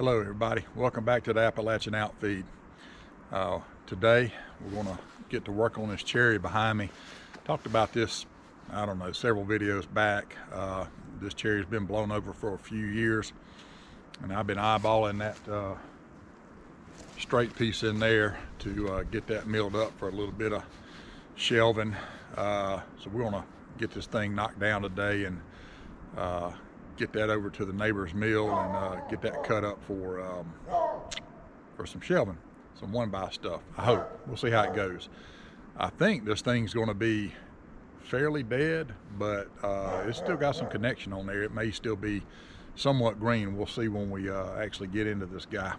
Hello everybody, welcome back to the Appalachian Outfeed. Today we're going to get to work on this cherry behind me. Talked about this, I don't know, several videos back. This cherry's been blown over for a few years, and I've been eyeballing that straight piece in there to get that milled up for a little bit of shelving. So we're going to get this thing knocked down today and get that over to the neighbor's mill and get that cut up for some shelving, some one-by stuff. I hope. We'll see how it goes. I think this thing's going to be fairly dead, but it's still got some connection on there. It may still be somewhat green. We'll see when we actually get into this guy.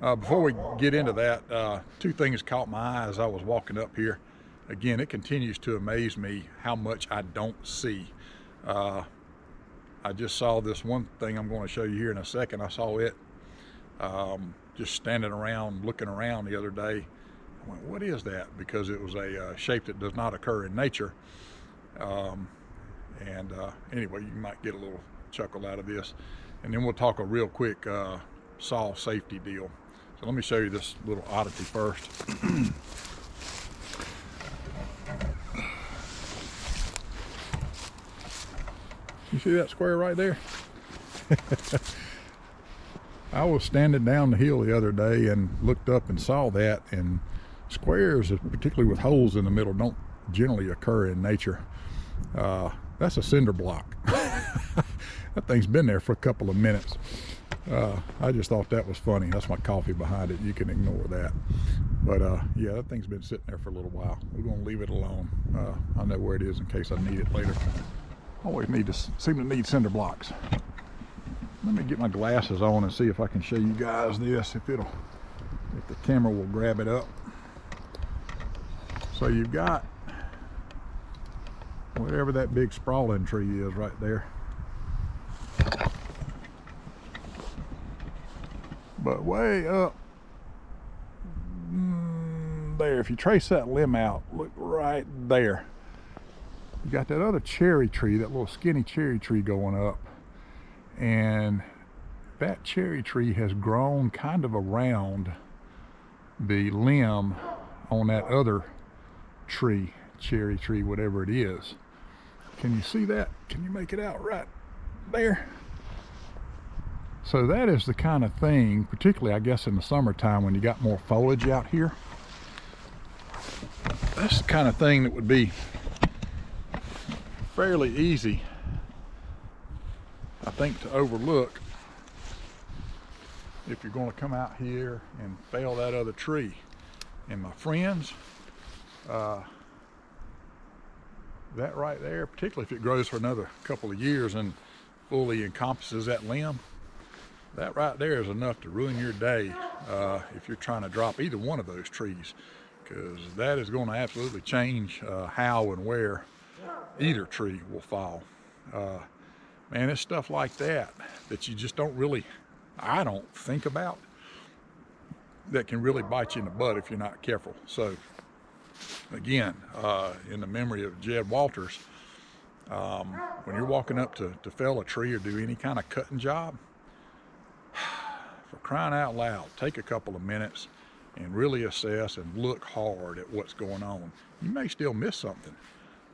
Before we get into that, two things caught my eye as I was walking up here. Again, it continues to amaze me how much I don't see. I just saw this one thing I'm going to show you here in a second. I saw it just standing around, looking around the other day. I went, what is that? Because it was a shape that does not occur in nature. Anyway, you might get a little chuckle out of this. And then we'll talk a real quick saw safety deal. So let me show you this little oddity first. You see that square right there? I was standing down the hill the other day and looked up and saw that, and squares, particularly with holes in the middle, don't generally occur in nature. That's a cinder block. That thing's been there for a couple of minutes. I just thought that was funny. That's my coffee behind it. You can ignore that. But yeah, that thing's been sitting there for a little while. We're going to leave it alone. I know where it is in case I need it later. Always seem to need cinder blocks. Let me get my glasses on and see if I can show you guys this, if the camera will grab it up. So you've got whatever that big sprawling tree is right there. But way up there, if you trace that limb out, look right there. You got that other cherry tree, that little skinny cherry tree going up, and that cherry tree has grown kind of around the limb on that other tree, cherry tree, whatever it is. Can you see that? Can you make it out right there? So that is the kind of thing, particularly I guess in the summertime when you got more foliage out here, that's the kind of thing that would be fairly easy, I think, to overlook if you're going to come out here and fell that other tree. And my friends, that right there, particularly if it grows for another couple of years and fully encompasses that limb, that right there is enough to ruin your day if you're trying to drop either one of those trees, because that is going to absolutely change how and where either tree will fall. Man, it's stuff like that you just don't really, I don't think about, that can really bite you in the butt if you're not careful. So again, in the memory of Jed Walters, when you're walking up to fell a tree or do any kind of cutting job, for crying out loud, take a couple of minutes and really assess and look hard at what's going on. You may still miss something,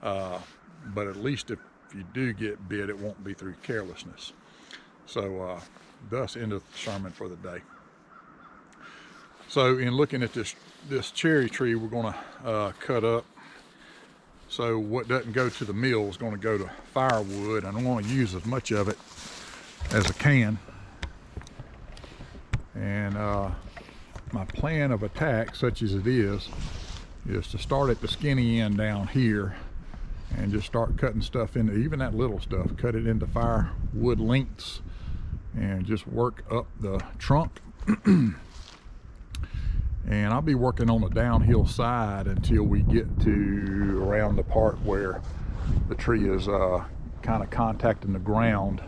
but at least if you do get bit, it won't be through carelessness. So thus end of the sermon for the day. So in looking at this cherry tree we're going to cut up, so what doesn't go to the mill is going to go to firewood. I don't want to use as much of it as I can. And my plan of attack, such as it is to start at the skinny end down here and just start cutting stuff into, even that little stuff, cut it into firewood lengths and just work up the trunk. And I'll be working on the downhill side until we get to around the part where the tree is kind of contacting the ground.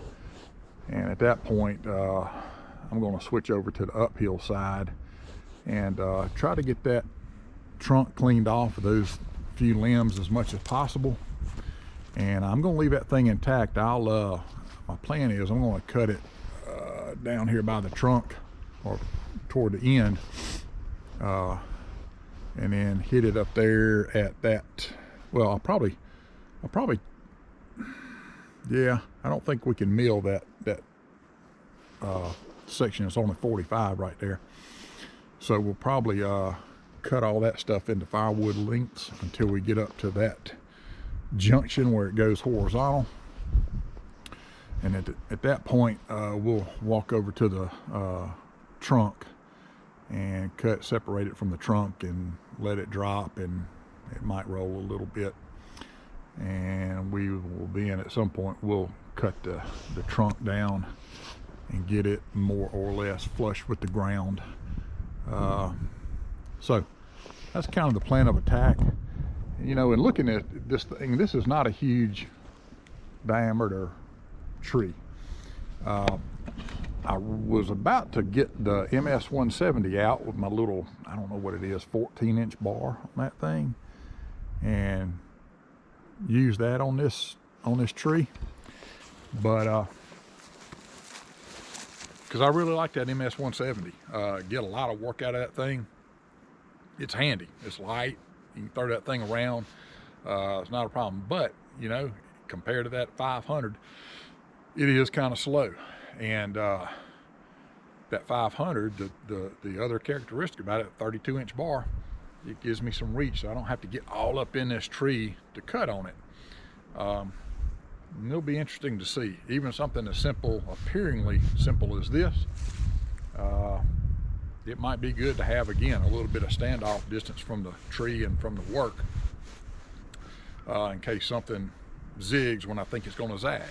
And at that point, I'm going to switch over to the uphill side and try to get that trunk cleaned off of those few limbs as much as possible. And I'm going to leave that thing intact. My plan is I'm going to cut it down here by the trunk or toward the end, and then hit it up there at that. Well, I'll probably, yeah, I don't think we can mill that section. It's only 45 right there. So we'll probably cut all that stuff into firewood lengths until we get up to that junction where it goes horizontal. And at that point, we'll walk over to the trunk and separate it from the trunk and let it drop, and it might roll a little bit. And we will then at some point we'll cut the trunk down and get it more or less flush with the ground. So that's kind of the plan of attack. You know, and looking at this thing, this is not a huge diameter tree. I was about to get the MS500i out with my little, I don't know what it is, 14-inch bar on that thing, and use that on this tree. But because I really like that MS500i, get a lot of work out of that thing. It's handy, it's light, you can throw that thing around, it's not a problem. But you know, compared to that 500, it is kind of slow. And that 500, the other characteristic about it, 32-inch bar, it gives me some reach, so I don't have to get all up in this tree to cut on it. And it'll be interesting to see. Even something as simple, appearingly simple as this, it might be good to have, again, a little bit of standoff distance from the tree and from the work, in case something zigs when I think it's going to zag.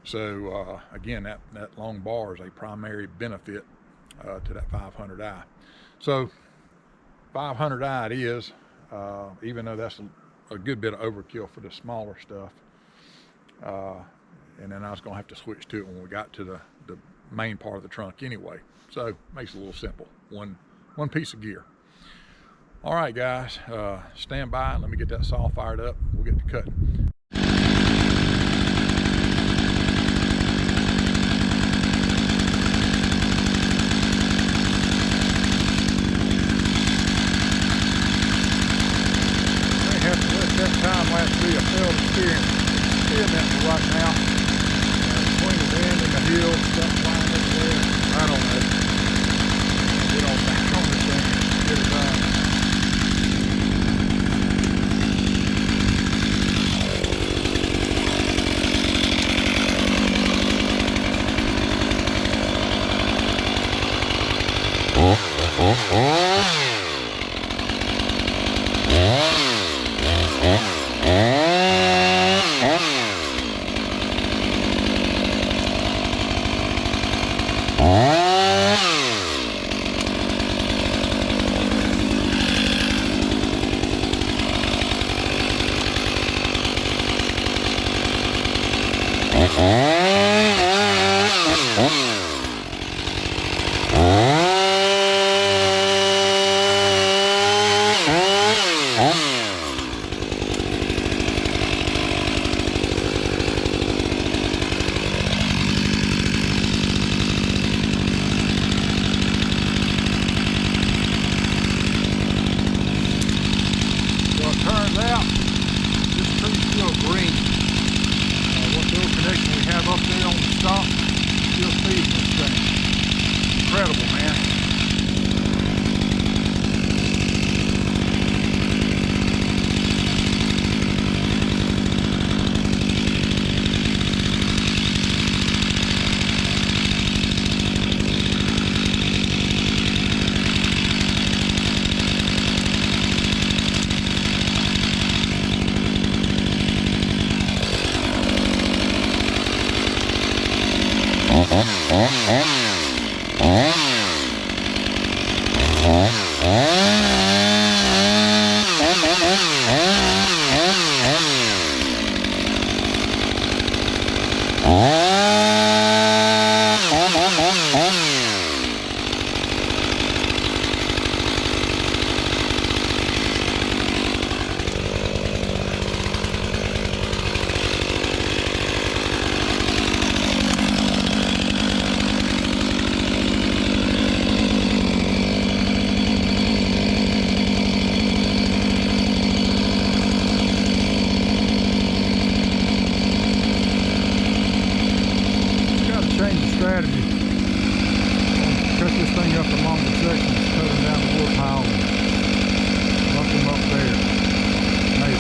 So again, that long bar is a primary benefit to that 500i. So 500i it is, even though that's a good bit of overkill for the smaller stuff. And then I was going to have to switch to it when we got to the main part of the trunk anyway. So makes it a little simple. One piece of gear. All right, guys, stand by. Let me get that saw fired up. We'll get to cutting. Time-lapse be a failed experience. Seeing that right now, between the wind and the hills, stuff flying everywhere. I don't know. Get on back on this thing, get it done. Incredible, man. strategy. Cut this thing up along the sections, cut them down the wood pile, and lump them up there. Maybe.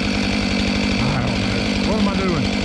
I don't know. What am I doing?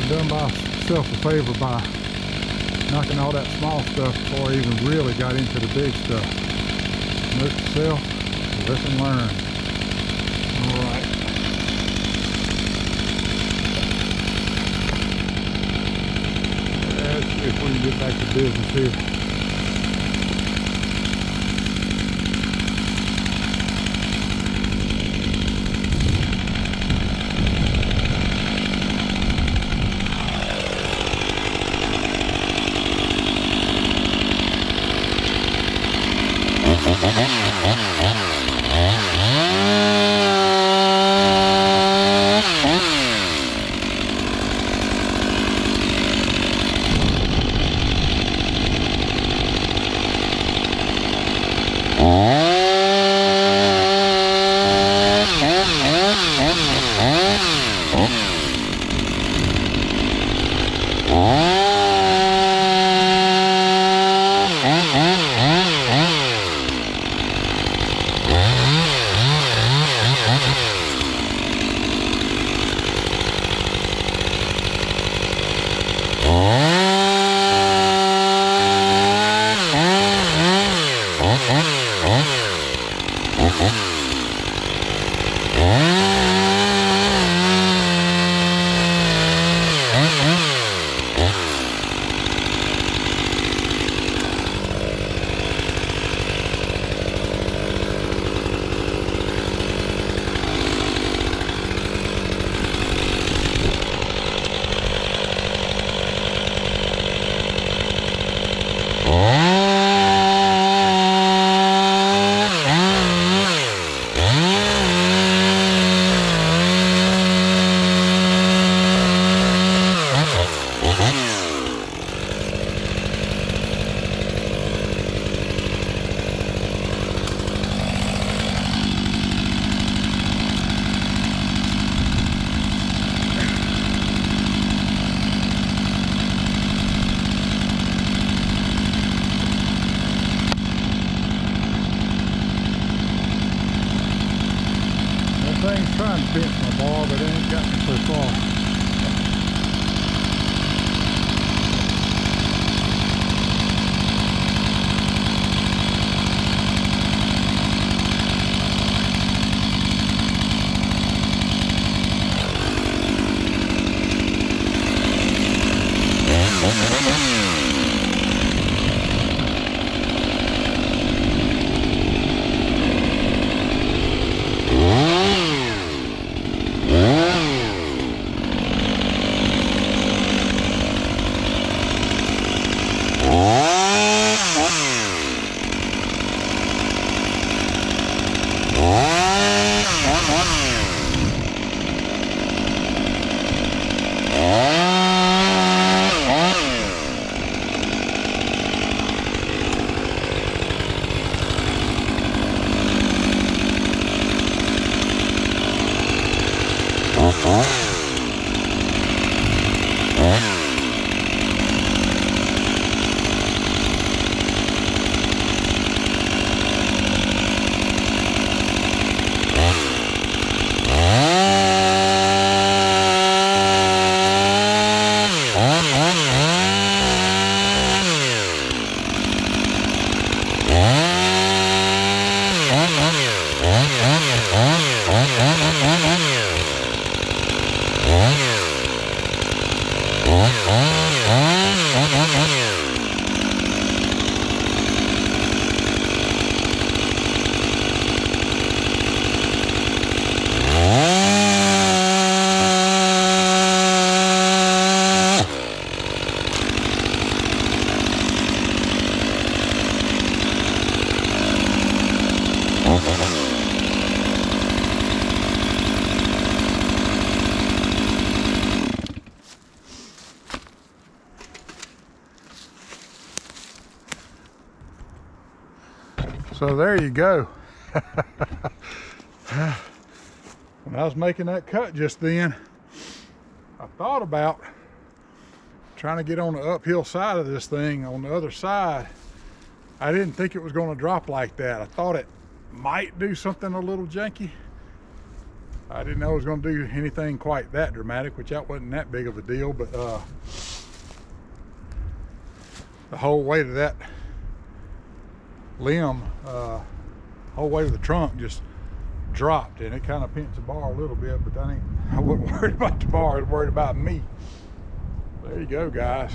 Done myself a favor by knocking all that small stuff before I even really got into the big stuff. Note to self, lesson learned. Alright. Let's see if we can get back to business here. trying to pinch my bar, but it ain't got me so far. So there you go. When I was making that cut just then, I thought about trying to get on the uphill side of this thing on the other side. I didn't think it was going to drop like that. I thought it might do something a little janky. I didn't know it was going to do anything quite that dramatic, which that wasn't that big of a deal, but the whole weight of that limb, whole weight of the trunk just dropped, and it kind of pinched the bar a little bit, but that ain't, I wasn't worried about the bar, I was worried about me. There you go, guys.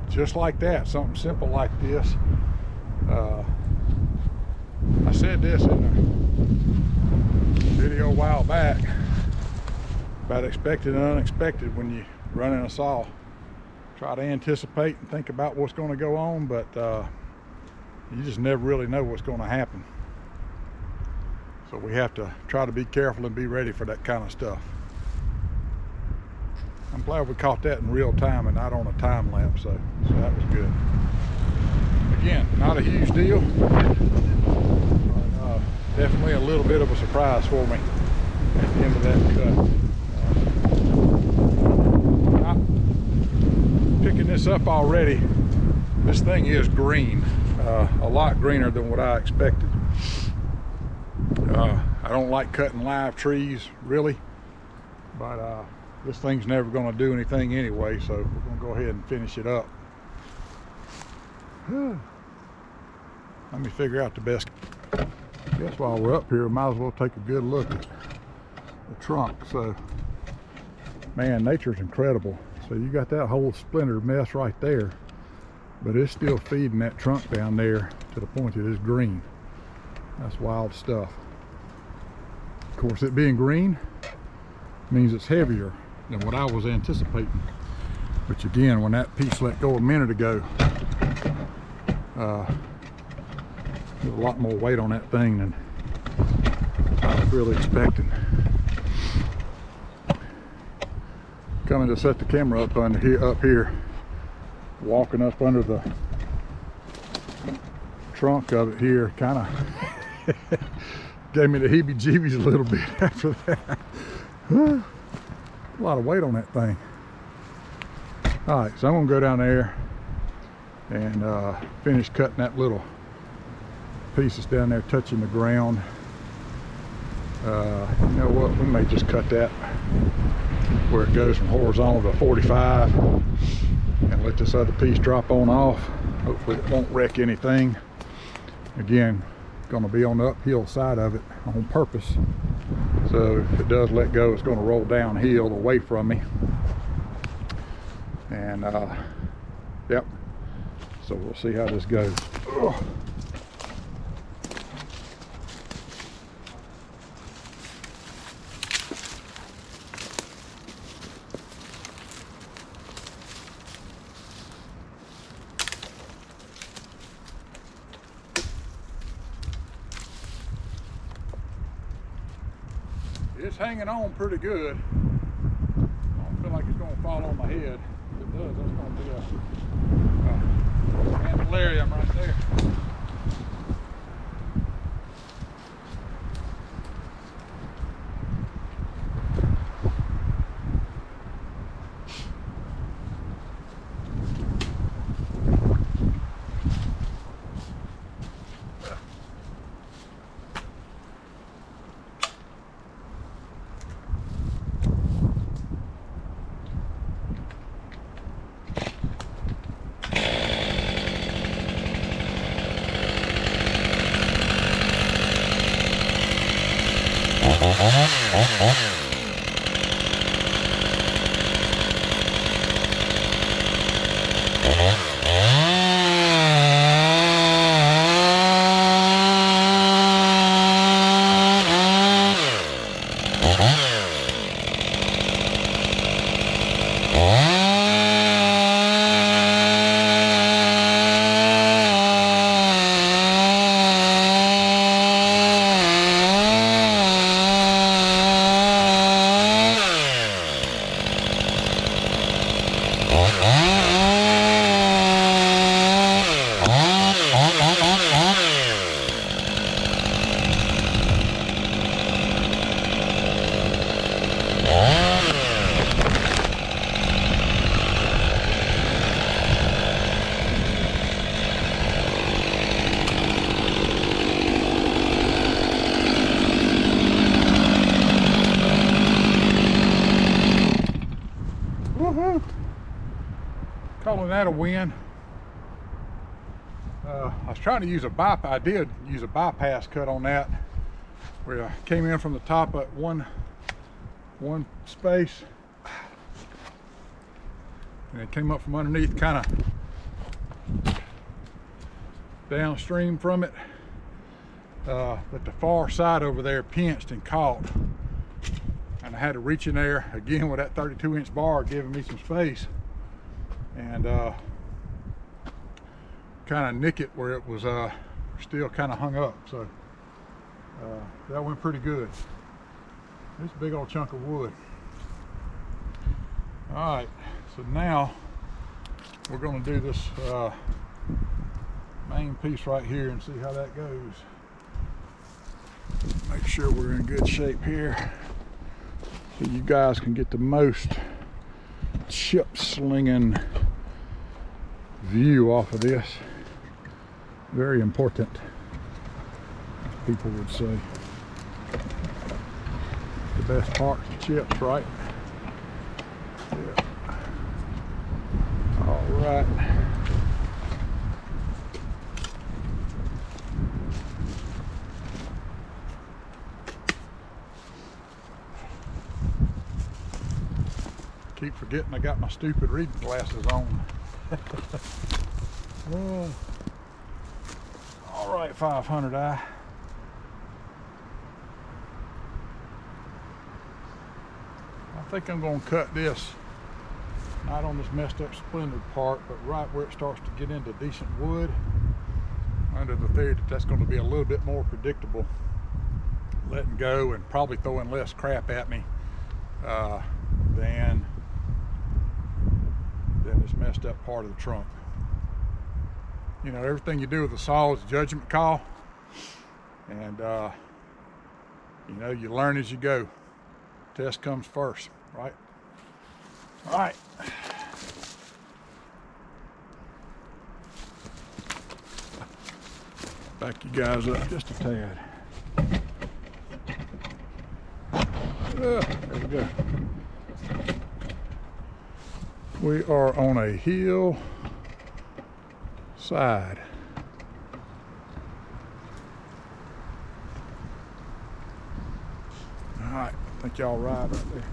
Just like that, something simple like this. I said this in a video a while back about expected and unexpected when you run in a saw. Try to anticipate and think about what's going to go on, but you just never really know what's going to happen. So we have to try to be careful and be ready for that kind of stuff. I'm glad we caught that in real time and not on a time lapse, so that was good. Again, not a huge deal, but definitely a little bit of a surprise for me at the end of that cut. Picking this up already, this thing is green, a lot greener than what I expected. I don't like cutting live trees really, but this thing's never going to do anything anyway, so we're going to go ahead and finish it up. Let me figure out the best. I guess while we're up here, we might as well take a good look at the trunk. So, man, nature's incredible. So you got that whole splinter mess right there, but it's still feeding that trunk down there to the point that it's green. That's wild stuff. Of course, it being green means it's heavier than what I was anticipating. Which again, when that piece let go a minute ago, there's a lot more weight on that thing than I was really expecting. Coming to set the camera up under here, walking up under the trunk of it here, kind of gave me the heebie-jeebies a little bit after that. A lot of weight on that thing. All right, so I'm gonna go down there and finish cutting that little pieces down there touching the ground. You know what, we may just cut that where it goes from horizontal to 45 and let this other piece drop on off. Hopefully it won't wreck anything. Again, going to be on the uphill side of it on purpose, so if it does let go, it's going to roll downhill away from me. And yep, so we'll see how this goes. Ugh. It's hanging on pretty good. I don't feel like it's going to fall on my head. If it does, that's going to be a candlarium right there. Calling that a win. I was trying to use a bypass. I did use a bypass cut on that, where I came in from the top at one space, and it came up from underneath, kind of downstream from it. But the far side over there pinched and caught, and I had to reach in there again with that 32-inch bar, giving me some space, and kind of nick it where it was still kind of hung up. So that went pretty good. This big old chunk of wood. All right, so now we're going to do this main piece right here and see how that goes. Make sure we're in good shape here so you guys can get the most chip slinging view off of this. Very important, people would say. The best part's the chips, right? Yeah. All right. Keep forgetting I got my stupid reading glasses on. Oh. All right, 500i. I think I'm going to cut this, not on this messed up splintered part, but right where it starts to get into decent wood, under the theory that that's going to be a little bit more predictable, letting go and probably throwing less crap at me than this messed up part of the trunk. You know, everything you do with a saw is a judgment call, and you know, you learn as you go. Test comes first, right? All right. Back you guys up just a tad. There we go. We are on a hill side. All right, I think y'all ride right there.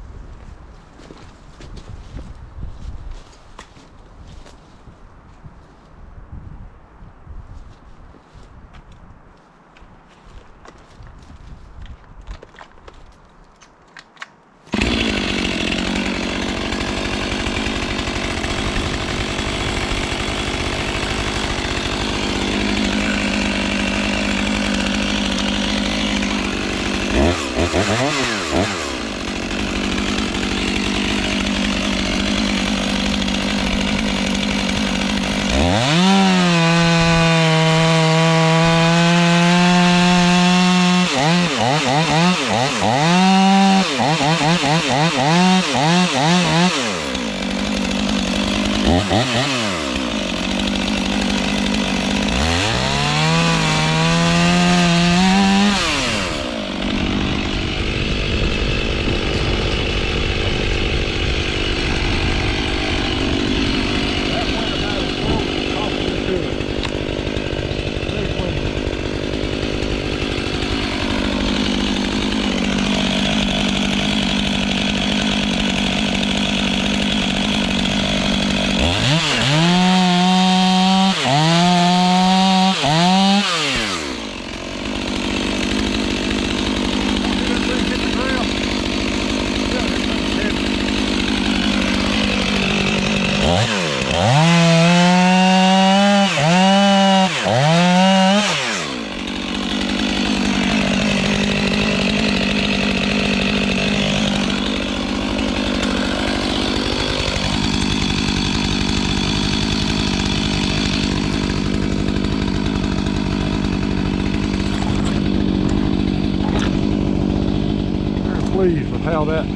Pleased with how that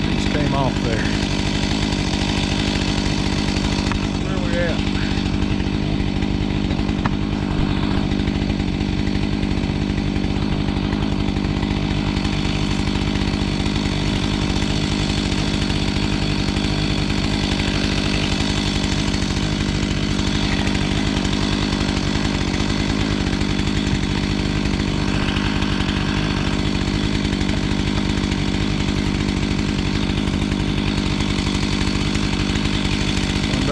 piece came off there. Where we at?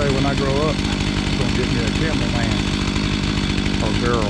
When I grow up, I'm gonna get me a cameraman or girl.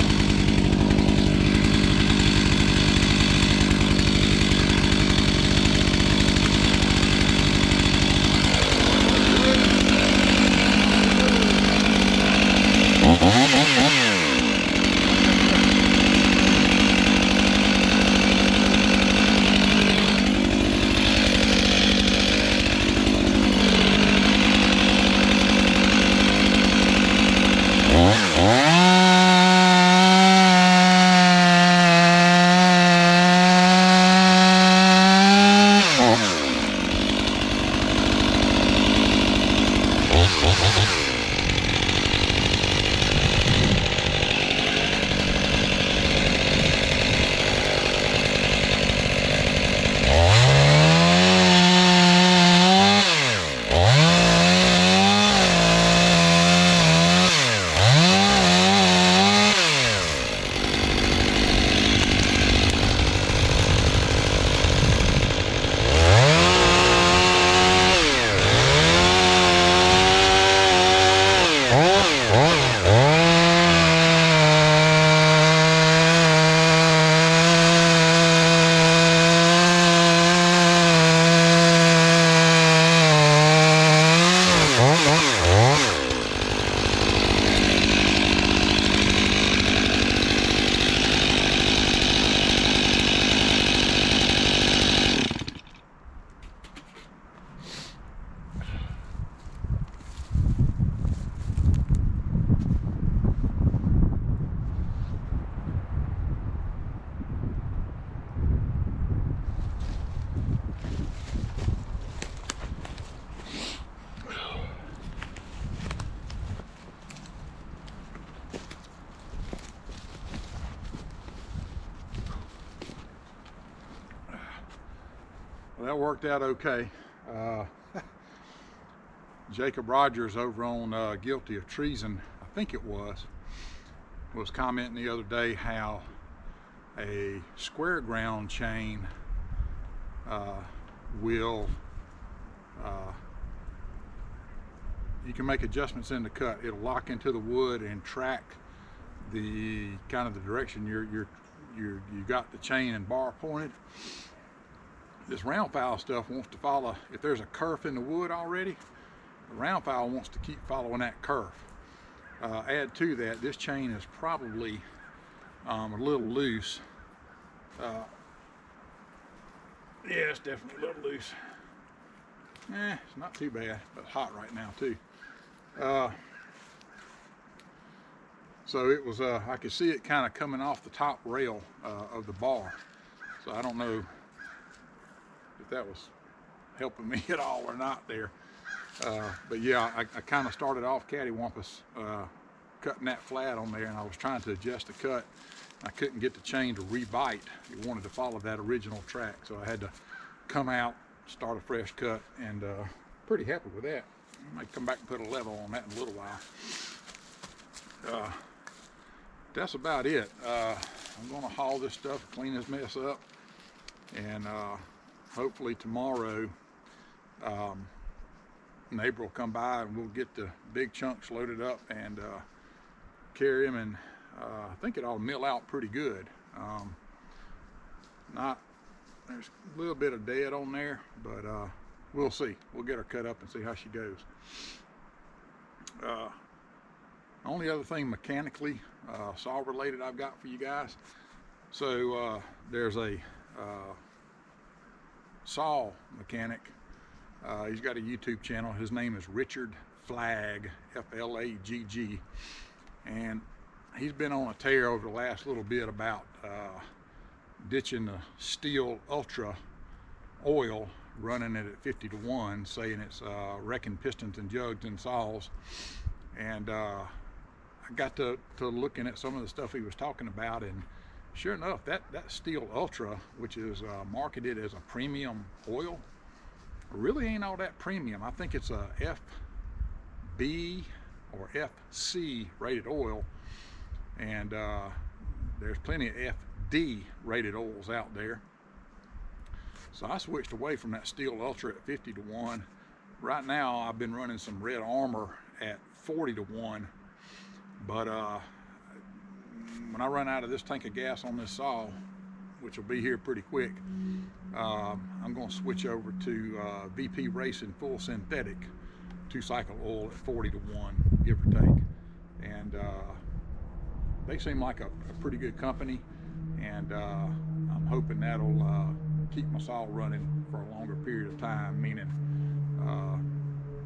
that worked out okay. Jacob Rogers over on Guilty of Treason, I think it was commenting the other day how a square ground chain will, you can make adjustments in the cut. It'll lock into the wood and track the kind of the direction you got the chain and bar pointed. This round file stuff wants to follow, if there's a kerf in the wood already, the round file wants to keep following that kerf. Add to that, this chain is probably a little loose. Yeah, it's definitely a little loose. It's not too bad, but it's hot right now too. So it was, I could see it kind of coming off the top rail of the bar. So I don't know if that was helping me at all or not there. But yeah, I kind of started off cattywampus cutting that flat on there, and I was trying to adjust the cut. I couldn't get the chain to rebite. It wanted to follow that original track, so I had to come out, start a fresh cut, and pretty happy with that. I might come back and put a level on that in a little while. That's about it. I'm going to haul this stuff, clean this mess up, and hopefully tomorrow neighbor will come by and we'll get the big chunks loaded up and carry them, and I think it ought to mill out pretty good. There's a little bit of dead on there, but we'll see. We'll get her cut up and see how she goes. Only other thing mechanically saw related I've got for you guys. So there's a saw mechanic. He's got a YouTube channel. His name is Richard Flagg, F-L-A-G-G, and he's been on a tear over the last little bit about ditching the Steel Ultra oil, running it at 50 to 1, saying it's wrecking pistons and jugs and saws. And I got to looking at some of the stuff he was talking about, and sure enough, that Steel Ultra, which is marketed as a premium oil, really ain't all that premium. I think it's a FB or FC rated oil, and there's plenty of FD rated oils out there. So I switched away from that Steel Ultra at 50 to 1. Right now I've been running some Red Armor at 40 to 1, but when I run out of this tank of gas on this saw, which will be here pretty quick, I'm going to switch over to VP Racing Full Synthetic 2-cycle oil at 40 to 1, give or take. And they seem like a pretty good company, and I'm hoping that'll keep my saw running for a longer period of time, meaning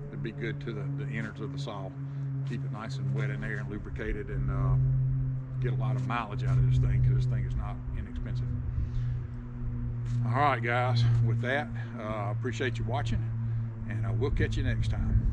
it'd be good to the innards of the saw, keep it nice and wet in there and lubricated, and get a lot of mileage out of this thing, because this thing is not inexpensive. All right, guys, with that, I appreciate you watching, and we'll catch you next time.